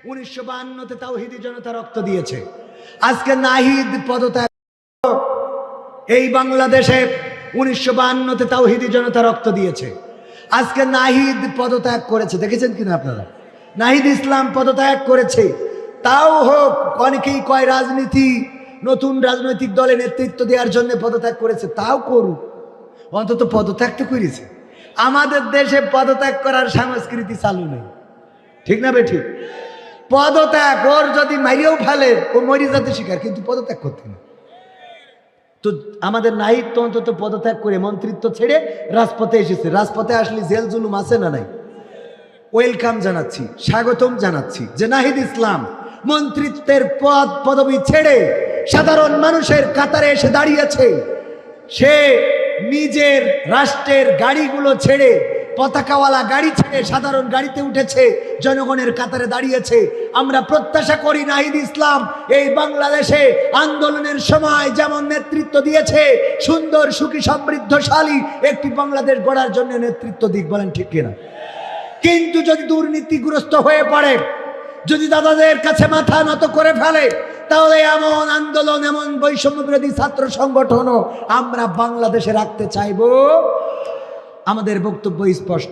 1952-তে তাওহীদি জনতা রক্ত দিয়েছে। আজকে নাহিদ পদত্যাগ, এই বাংলাদেশে 1952-তে তাওহীদি জনতা রক্ত দিয়েছে। আজকে নাহিদ পদত্যাগ করেছে, দেখেছেন কিনা আপনারা? নাহিদ ইসলাম পদত্যাগ করেছে। তাও হোক, অনেকেই কয় রাজনীতি, নতুন রাজনৈতিক দলে নেতৃত্ব দেওয়ার জন্য পদত্যাগ করেছে, তাও করুক, অন্তত পদত্যাগ তো করেছে। আমাদের দেশে পদত্যাগ করার সংস্কৃতি চালু নেই, ঠিক না বেঠিক? পদত্যাগ, ওর যদি মারিয়েও ফেলে ও মরি যাতে শিকার, কিন্তু পদত্যাগ করতে না। তো আমাদের নাহিদ তো অন্তত পদত্যাগ করে মন্ত্রিত্ব ছেড়ে রাজপথে এসেছে। রাজপথে আসলে জেল জুলুম আছে না নাই? ওয়েলকাম জানাচ্ছি, স্বাগতম জানাচ্ছি যে নাহিদ ইসলাম মন্ত্রিত্বের পদ পদবি ছেড়ে সাধারণ মানুষের কাতারে এসে দাঁড়িয়েছে। সে নিজের রাষ্ট্রের গাড়িগুলো ছেড়ে, পতাকাওয়ালা গাড়ি ছেড়ে সাধারণ গাড়িতে উঠেছে, জনগণের কাতারে দাঁড়িয়েছে। আমরা প্রত্যাশা করি নাহিদ ইসলাম এই বাংলাদেশে আন্দোলনের সময় যেমন নেতৃত্ব দিয়েছে, সুন্দর সুখী সমৃদ্ধশালী একটি বাংলাদেশ গড়ার জন্য নেতৃত্ব দিক। বলেন ঠিক কিনা? কিন্তু যদি দুর্নীতিগ্রস্ত হয়ে পড়ে, যদি দাদাদের কাছে মাথা নত করে ফেলে, তাহলে এমন আন্দোলন, এমন বৈষম্য বিরোধী ছাত্র সংগঠনও আমরা বাংলাদেশে রাখতে চাইব। আমাদের বক্তব্য স্পষ্ট।